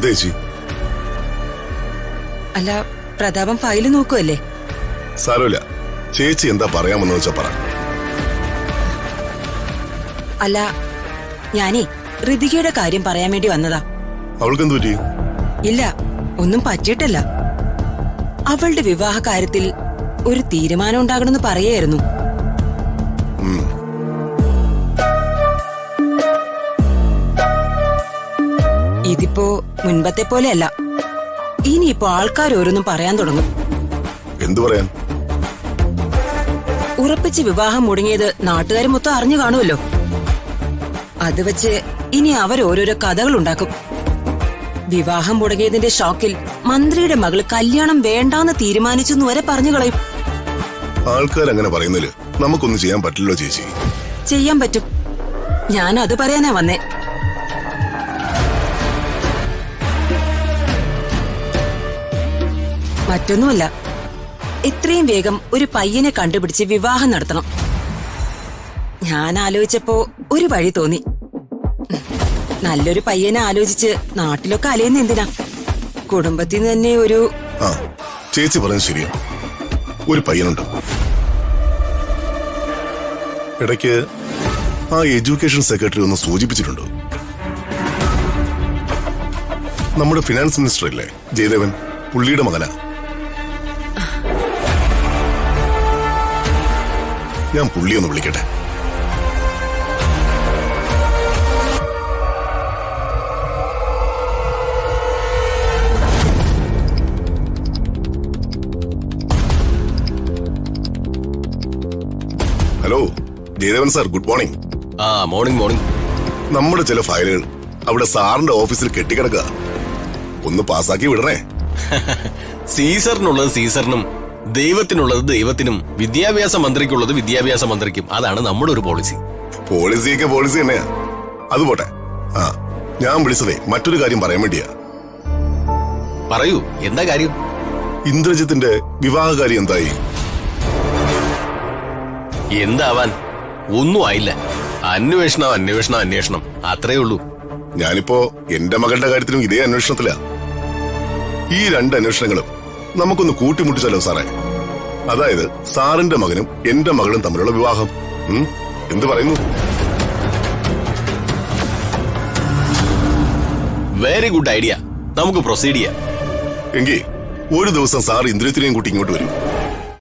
ദേശി അല്ല, പ്രതാപം ഫയല് നോക്കുവല്ലേ? സാരമില്ല, ചേച്ചി എന്താ പറയാമെന്ന് വെച്ചാ പറ. അല്ല, ഞാനേ ഋതികയുടെ കാര്യം പറയാൻ വേണ്ടി വന്നതാ. അവൾക്ക് എന്ത് പറ്റി? ഇല്ല, ഒന്നും പറ്റിയിട്ടല്ല. അവളുടെ വിവാഹ കാര്യത്തിൽ ഒരു തീരുമാനം ഉണ്ടാകണമെന്ന് പറയായിരുന്നു. ഇതിപ്പോ മുൻപത്തെ പോലെയല്ല. ഇനിയിപ്പോ ആൾക്കാർ ഓരോന്നും പറയാൻ തുടങ്ങും. എന്തു പറയാൻ? ഉറപ്പിച്ച് വിവാഹം മുടങ്ങിയത് നാട്ടുകാർ മൊത്തം അറിഞ്ഞു കാണുമല്ലോ. അത് വെച്ച് ഇനി അവരോരോരോ കഥകൾ ഉണ്ടാക്കും. വിവാഹം മുടങ്ങിയതിന്റെ ഷോക്കിൽ മന്ത്രിയുടെ മകള് കല്യാണം വേണ്ടാന്ന് തീരുമാനിച്ചെന്ന് വരെ പറഞ്ഞു കളയും. ആൾക്കാർ അങ്ങനെ പറയുന്നതില് നമുക്കൊന്നും ചെയ്യാൻ പറ്റില്ലോ ചേച്ചി. ചെയ്യാൻ പറ്റും. ഞാൻ അത് പറയാനാ വന്നേ. മറ്റൊന്നുമല്ല, എത്രയും വേഗം ഒരു പയ്യനെ കണ്ടുപിടിച്ച് വിവാഹം നടത്തണം. ഞാൻ ആലോചിച്ചപ്പോ ഒരു വഴി തോന്നി. നല്ലൊരു പയ്യനെ ആലോചിച്ച് നാട്ടിലൊക്കെ അലയുന്ന എന്തിനാ? കുടുംബത്തിൽ നിന്ന് തന്നെ ഒരു... ആ, ചേച്ചി പറഞ്ഞത് ശരിയാ. ഒരു പയ്യനുണ്ട്. ഇടയ്ക്ക് ആ എഡ്യൂക്കേഷൻ സെക്രട്ടറി ഒന്ന് സൂചിപ്പിച്ചിട്ടുണ്ട്. നമ്മുടെ ഫിനാൻസ് മിനിസ്റ്റർ ഇല്ലേ, ജയദേവൻ, പുള്ളിയുടെ മകനാ. ഞാൻ പുള്ളിയൊന്ന് വിളിക്കട്ടെ. Hello Jayadevan sir, good morning. Morning. നമ്മുടെ ചില ഫയലുകൾ അവിടെ സാറിന്റെ ഓഫീസിൽ കെട്ടിക്കിടക്കുക. ഒന്ന് പാസ്സാക്കി വിടണേ. സീസറിനുള്ളത് സീസറിനും ദൈവത്തിനുള്ളത് ദൈവത്തിനും വിദ്യാഭ്യാസ മന്ത്രിക്കുള്ളത് വിദ്യാഭ്യാസ മന്ത്രിക്കും. അതാണ് നമ്മുടെ ഒരു പോളിസി. പോളിസിയൊക്കെ പോളിസി തന്നെയാ. അതുപോട്ടെ. ആ, ഞാൻ വിളിച്ചതേ മറ്റൊരു കാര്യം പറയാൻ വേണ്ടിയാ. പറയൂ, എന്താ കാര്യം? ഇന്ദ്രജിത്തിന്റെ വിവാഹകാര്യം എന്തായി? എന്താവാൻ? ഒന്നും ആയില്ല. അന്വേഷണം അത്രേ ഉള്ളൂ. ഞാനിപ്പോ എന്റെ മകളുടെ കാര്യത്തിലും ഇതേ അന്വേഷണത്തിലാ. ഈ രണ്ട് അന്വേഷണങ്ങളും നമുക്കൊന്ന് കൂട്ടിമുട്ടിച്ചല്ലോ സാറേ. അതായത് സാറിന്റെ മകനും എന്റെ മകളും തമ്മിലുള്ള വിവാഹം. എന്ത് പറയുന്നു? Very good idea. നമുക്ക് പ്രൊസീഡ് ചെയ്യാം. എങ്കിൽ ഒരു ദിവസം സാർ ഇന്ദ്രജിത്തിനെയും കൂട്ടി ഇങ്ങോട്ട് വരും.